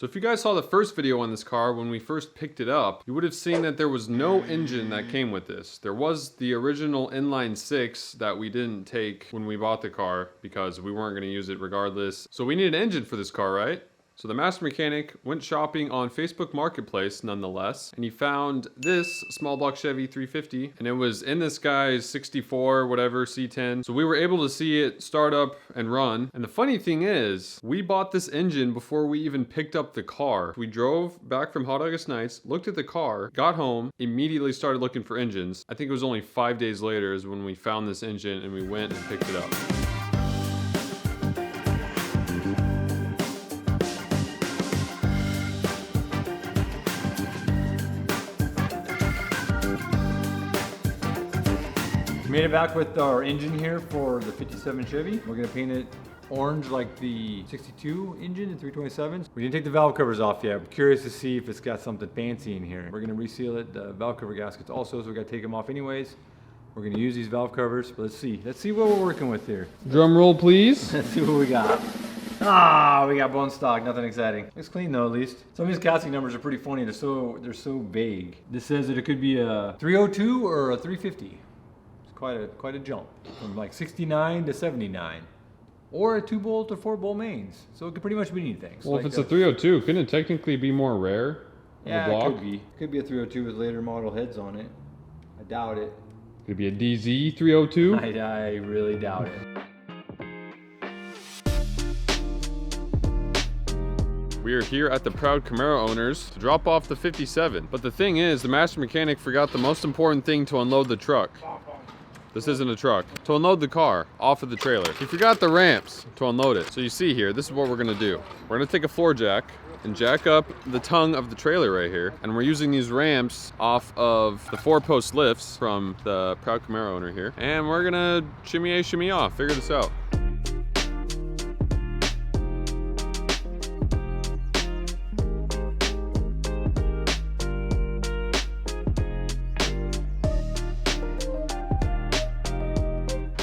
So if you guys saw the first video on this car when we first picked it up, you would have seen that there was no engine that came with this. There was the original inline 6 that we didn't take when we bought the car because we weren't going to use it regardless. So we need an engine for this car, right? So the master mechanic went shopping on Facebook Marketplace nonetheless, and he found this small block Chevy 350, and it was in this guy's 64 whatever C10. So we were able to see it start up and run. And the funny thing is, we bought this engine before we even picked up the car. We drove back from Hot August Nights, looked at the car, got home, immediately started looking for engines. I think it was only 5 days later is when we found this engine and we went and picked it up. Made it back with our engine here for the 57 Chevy. We're gonna paint it orange like the 62 engine, the 327s. We didn't take the valve covers off yet. I'm curious to see if it's got something fancy in here. We're gonna reseal it, the valve cover gaskets also, so we gotta take them off anyways. We're gonna use these valve covers, but let's see what we're working with here. Drum roll, please. Let's see what we got. Ah, we got bone stock, nothing exciting. Looks clean though, at least. Some of these casting numbers are pretty funny. They're so vague. This says that it could be a 302 or a 350. Quite a jump from like 69 to 79, or a 2-bolt or 4-bolt mains. So it could pretty much be anything. So well, like if it's a 302, couldn't it technically be more rare? Yeah, the block? it could be. Could be a 302 with later model heads on it. I doubt it. Could it be a DZ 302? I really doubt it. We are here at the proud Camaro owners to drop off the 57. But the thing is, the master mechanic forgot the most important thing to unload the truck. This isn't a truck. To unload the car off of the trailer. He forgot the ramps to unload it. So you see here, this is what we're gonna do. We're gonna take a floor jack and jack up the tongue of the trailer right here. And we're using these ramps off of the 4-post lifts from the proud Camaro owner here. And we're gonna shimmy a, shimmy off, figure this out.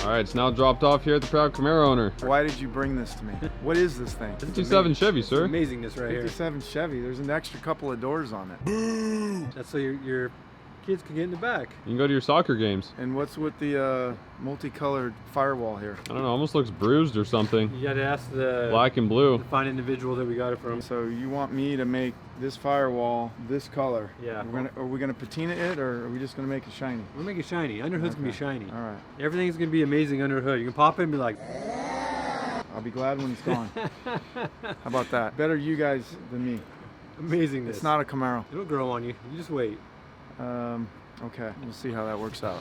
All right, it's now dropped off here at the proud Camaro owner. Why did you bring this to me? What is this thing? 57 Chevy, sir. Amazingness right here. 57 Chevy. There's an extra couple of doors on it. That's so your kids can get in the back. You can go to your soccer games. And what's with the multicolored firewall here? I don't know, almost looks bruised or something. You got to ask the Black and blue. fine individual that we got it from. So you want me to make this firewall this color? Yeah. Are we gonna patina it, or are we just gonna make it shiny? We'll make it shiny. Underhood's gonna be Okay. shiny. All right. Everything's gonna be amazing under hood. You can pop it and be like, I'll be glad when it's gone. How about that? Better you guys than me. amazingness. It's not a Camaro. It'll grow on you. You just wait. Okay, we'll see how that works out.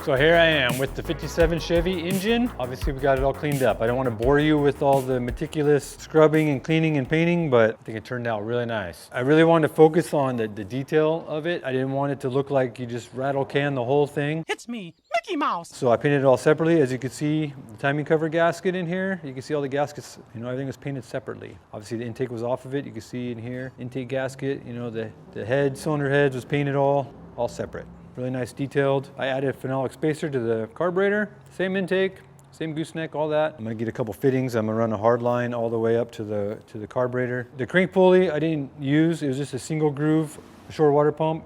So here I am with the 57 Chevy engine. Obviously we got it all cleaned up. I don't want to bore you with all the meticulous scrubbing and cleaning and painting, but I think it turned out really nice. I really wanted to focus on the detail of it. I didn't want it to look like you just rattle can the whole thing. It's me, Mickey Mouse. So I painted it all separately. As you can see, the timing cover gasket in here, you can see all the gaskets, everything was painted separately. Obviously the intake was off of it. You can see in here, intake gasket, the head, cylinder heads was painted all separate. Really nice detailed. I added a phenolic spacer to the carburetor, same intake, same gooseneck, all that. I'm gonna get a couple fittings. I'm gonna run a hard line all the way up to the carburetor. The crank pulley I didn't use. It was just a single groove short water pump.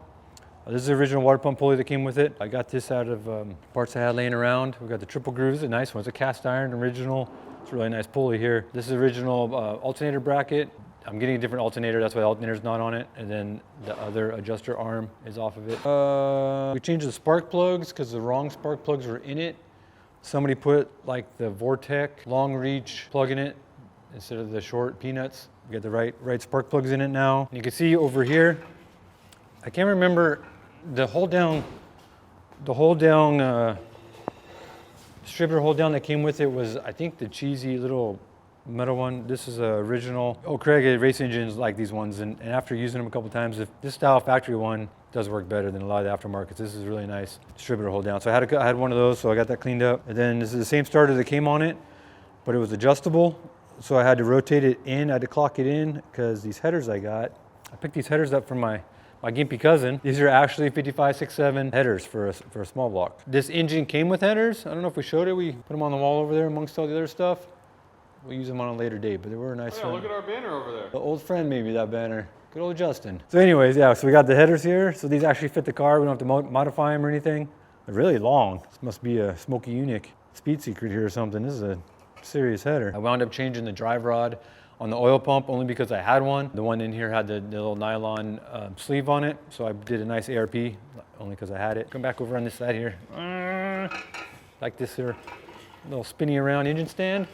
This is the original water pump pulley that came with it. I got this out of parts I had laying around. We got the triple grooves, a nice one. It's a cast iron original. It's a really nice pulley here. This is the original alternator bracket. I'm getting a different alternator, that's why the alternator's not on it. And then the other adjuster arm is off of it. We changed the spark plugs because the wrong spark plugs were in it. Somebody put like the Vortec long reach plug in it instead of the short peanuts. We got the right spark plugs in it now. And you can see over here, I can't remember the hold down distributor hold down that came with it was, I think, the cheesy little metal one. This is a original. Craig race engines like these ones, and after using them a couple times, if this style factory one does work better than a lot of the aftermarkets. This is really nice distributor hold down. So I had one of those, so I got that cleaned up. And then this is the same starter that came on it, but it was adjustable. So I had to rotate it in, I had to clock it in, because these headers I got I picked these headers up from my gimpy cousin. These are actually 5567 headers for a small block. This engine came with headers. I don't know if we showed it. We put them on the wall over there amongst all the other stuff. We'll use them on a later date, but they were a nice. Oh yeah, look at our banner over there. The old friend maybe, that banner. Good old Justin. So anyways, yeah, so we got the headers here. So these actually fit the car. We don't have to modify them or anything. They're really long. This must be a Smoky Unique speed secret here or something. This is a serious header. I wound up changing the drive rod on the oil pump only because I had one. The one in here had the little nylon sleeve on it. So I did a nice ARP only because I had it. Come back over on this side here. Like this here, little spinny around engine stand.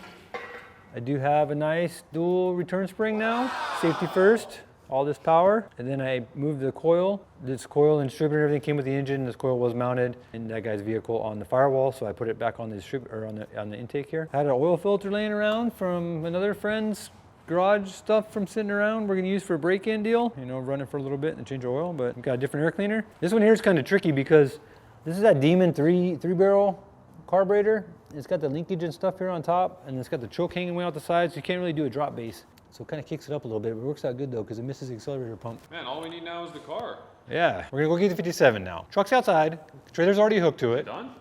I do have a nice dual return spring now. Safety first, all this power. And then I moved the coil. This coil and distributor and everything came with the engine. This coil was mounted in that guy's vehicle on the firewall, so I put it back on the distributor, or on the intake here. I had an oil filter laying around from another friend's garage stuff from sitting around we're gonna use for a break-in deal. You know, run it for a little bit and change oil, but we've got a different air cleaner. This one here is kind of tricky because this is that Demon three-barrel carburetor. It's got the linkage and stuff here on top, and it's got the choke hanging way out the side, so you can't really do a drop base. So it kind of kicks it up a little bit, but it works out good though because it misses the accelerator pump. Man, all we need now is the car. Yeah, we're gonna go get the 57 now. Truck's outside, the trailer's already hooked to it. Done?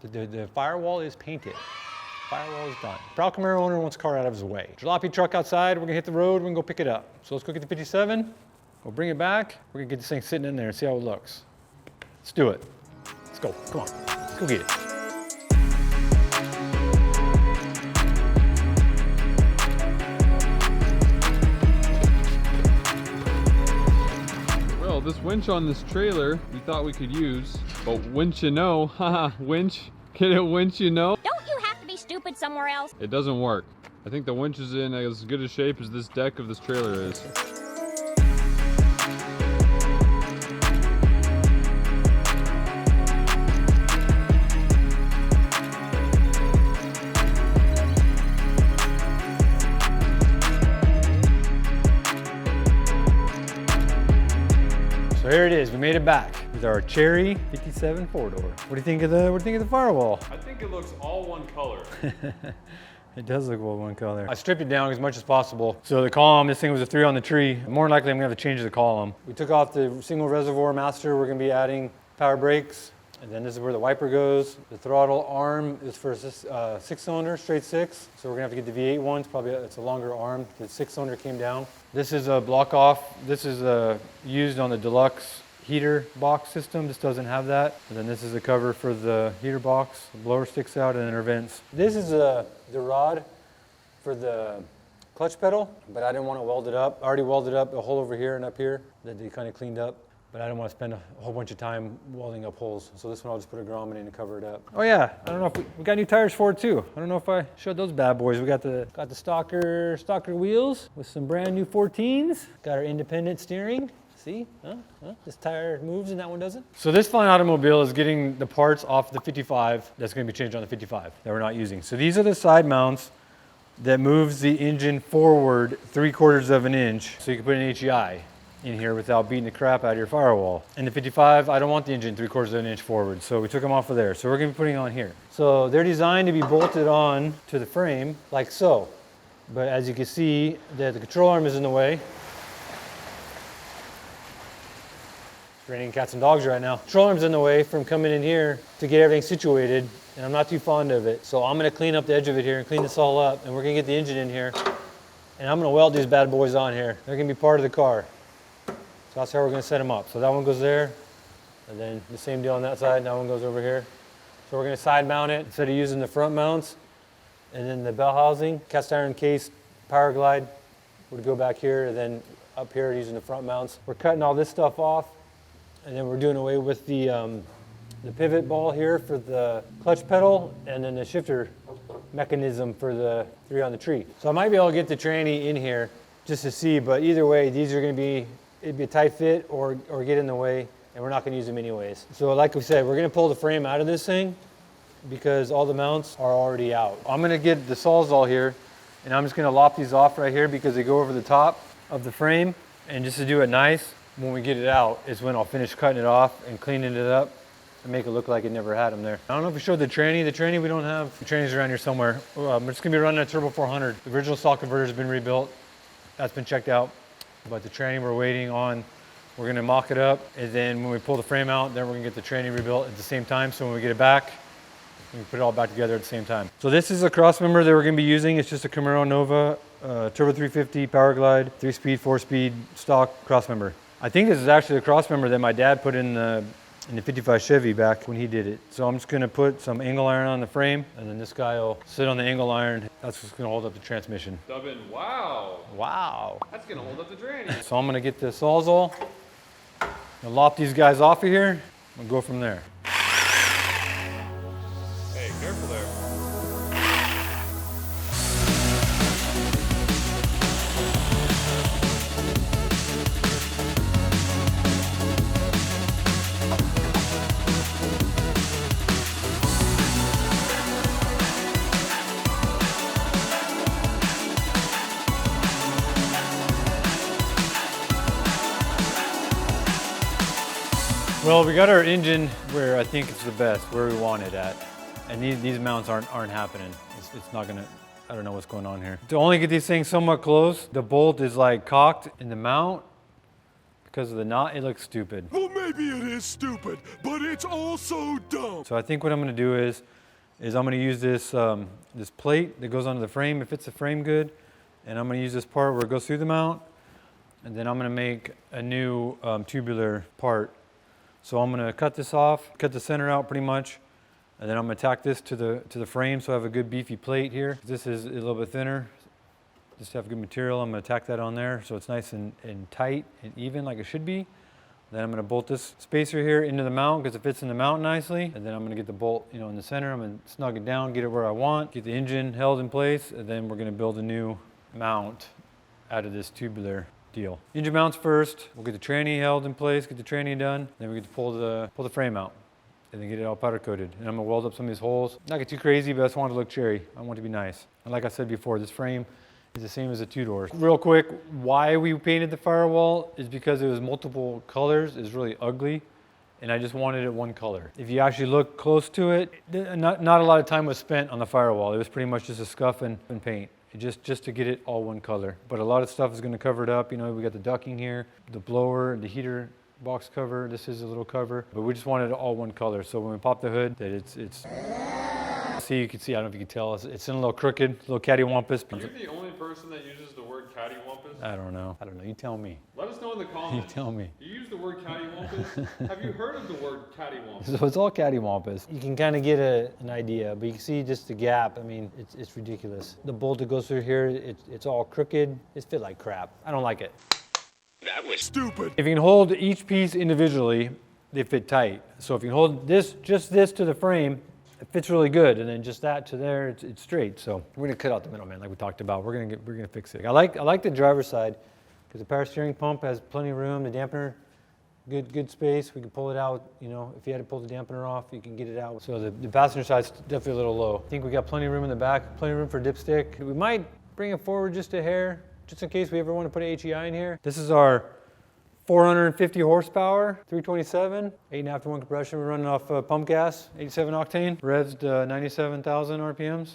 The firewall is painted. Firewall is done. Proud Camaro owner wants the car out of his way. Jalopy truck outside, we're gonna hit the road, we're gonna go pick it up. So let's go get the 57, we'll bring it back, we're gonna get this thing sitting in there and see how it looks. Let's do it. Let's go, come on, let's go get it. Well, this winch on this trailer, we thought we could use, but winch you know, haha, winch, get it, winch you know? Don't you have to be stupid somewhere else? It doesn't work. I think the winch is in as good a shape as this deck of this trailer is. So here it is, we made it back with our cherry 57 four-door. What do you think of the firewall? I think it looks all one color. It does look well one color. I stripped it down as much as possible. So the column, this thing was a 3 on the tree. More than likely I'm gonna have to change the column. We took off the single reservoir master. We're gonna be adding power brakes. And then this is where the wiper goes. The throttle arm is for 6-cylinder, straight 6. So we're gonna have to get the V8 ones. Probably it's a longer arm. The 6-cylinder came down. This is a block off. This is used on the deluxe heater box system. This doesn't have that. And then this is the cover for the heater box. The blower sticks out and then our vents. This is the rod for the clutch pedal, but I didn't want to weld it up. I already welded up a hole over here and up here that they kind of cleaned up. But I didn't want to spend a whole bunch of time welding up holes. So this one I'll just put a grommet in and cover it up. Oh yeah, I don't know if we got new tires for it too. I don't know if I showed those bad boys. We got the stalker wheels with some brand new 14s. Got our independent steering. See, this tire moves and that one doesn't. So this fine automobile is getting the parts off the 55 that's going to be changed on the 55 that we're not using. So these are the side mounts that moves the engine forward 3/4 of an inch so you can put an HEI in here without beating the crap out of your firewall. In the 55, I don't want the engine 3/4 of an inch forward, so we took them off of there. So we're gonna be putting it on here. So they're designed to be bolted on to the frame like so. But as you can see, the control arm is in the way. It's raining cats and dogs right now. Control arm's in the way from coming in here to get everything situated, and I'm not too fond of it. So I'm gonna clean up the edge of it here and clean this all up, and we're gonna get the engine in here, and I'm gonna weld these bad boys on here. They're gonna be part of the car. So that's how we're going to set them up. So that one goes there, and then the same deal on that side. That one goes over here. So we're going to side mount it instead of using the front mounts. And then the bell housing, cast iron case, power glide would go back here, and then up here using the front mounts. We're cutting all this stuff off, and then we're doing away with the pivot ball here for the clutch pedal, and then the shifter mechanism for the 3 on the tree. So I might be able to get the tranny in here just to see, but either way, these are going to be it'd be a tight fit or get in the way, and we're not going to use them anyways. So like we said, we're going to pull the frame out of this thing because all the mounts are already out. I'm going to get the Sawzall here, and I'm just going to lop these off right here because they go over the top of the frame. And just to do it nice, when we get it out is when I'll finish cutting it off and cleaning it up and make it look like it never had them there. I don't know if we showed the tranny. The tranny we don't have. The tranny's around here somewhere. We're just going to be running a Turbo 400. The original stock converter has been rebuilt. That's been checked out. But the tranny we're waiting on, we're gonna mock it up, and then when we pull the frame out, then we're gonna get the tranny rebuilt at the same time. So when we get it back, we can put it all back together at the same time. So this is a cross member that we're gonna be using. It's just a Camaro Nova Turbo 350 Power Glide, 3-speed, 4-speed stock cross member. I think this is actually the cross member that my dad put in the 55 Chevy back when he did it. So I'm just gonna put some angle iron on the frame, and then this guy will sit on the angle iron. That's what's gonna hold up the transmission. Dubbin, wow. Wow. That's gonna hold up the tranny. So I'm gonna get the Sawzall, and lop these guys off of here, and go from there. Hey, careful there. Well, we got our engine where I think it's the best, where we want it at. And these mounts aren't happening. It's not gonna, I don't know what's going on here. To only get these things somewhat close, the bolt is like cocked in the mount. Because of the knot, it looks stupid. Well, maybe it is stupid, but it's also dumb. So I think what I'm gonna do is I'm gonna use this, this plate that goes onto the frame. It fits the frame good. And I'm gonna use this part where it goes through the mount. And then I'm gonna make a new tubular part. So I'm gonna cut this off, cut the center out pretty much, and then I'm gonna tack this to the frame so I have a good beefy plate here. This is a little bit thinner, just to have good material. I'm gonna tack that on there so it's nice and tight and even like it should be. Then I'm gonna bolt this spacer here into the mount because it fits in the mount nicely. And then I'm gonna get the bolt, in the center. I'm gonna snug it down, get it where I want, get the engine held in place, and then we're gonna build a new mount out of this tubular deal. Engine mounts first. We'll get the tranny held in place, get the tranny done. Then we get to pull the frame out and then get it all powder coated. And I'm gonna weld up some of these holes. Not get too crazy, but I just want it to look cherry. I want it to be nice. And like I said before, this frame is the same as the two doors. Real quick, why we painted the firewall is because it was multiple colors. It's really ugly. And I just wanted it one color. If you actually look close to it, not a lot of time was spent on the firewall. It was pretty much just a scuff and paint. Just to get it all one color. But a lot of stuff is going to cover it up. We got the ducking here, the blower, the heater box cover. This is a little cover, but we just wanted it all one color. So when we pop the hood, that it's see, you can see, I don't know if you can tell, it's in a little crooked, a little cattywampus. Are you the only person that uses the word cattywampus? I don't know. You tell me. Let us know in the comments. You tell me. You use the word cattywampus? Have you heard of the word cattywampus? So it's all cattywampus. You can kind of get an idea, but you can see just the gap. I mean, it's ridiculous. The bolt that goes through here, it's all crooked. It's fit like crap. I don't like it. That was stupid. If you can hold each piece individually, they fit tight. So if you can hold just this to the frame, it fits really good, and then just that to there, it's straight. So we're gonna cut out the middleman like we talked about. We're gonna fix it. I like the driver's side because the power steering pump has plenty of room. The dampener, good space. We can pull it out. If you had to pull the dampener off, you can get it out. So the passenger side's definitely a little low. I think we got plenty of room in the back, plenty of room for dipstick. We might bring it forward just a hair, just in case we ever want to put an HEI in here. This is our 450 horsepower, 327, 8.5 to 1 compression. We're running off pump gas, 87 octane, revs to 97,000 RPMs.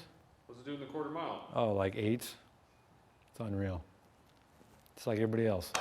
What's it do in the quarter mile? Oh, like 8s. It's unreal. It's like everybody else.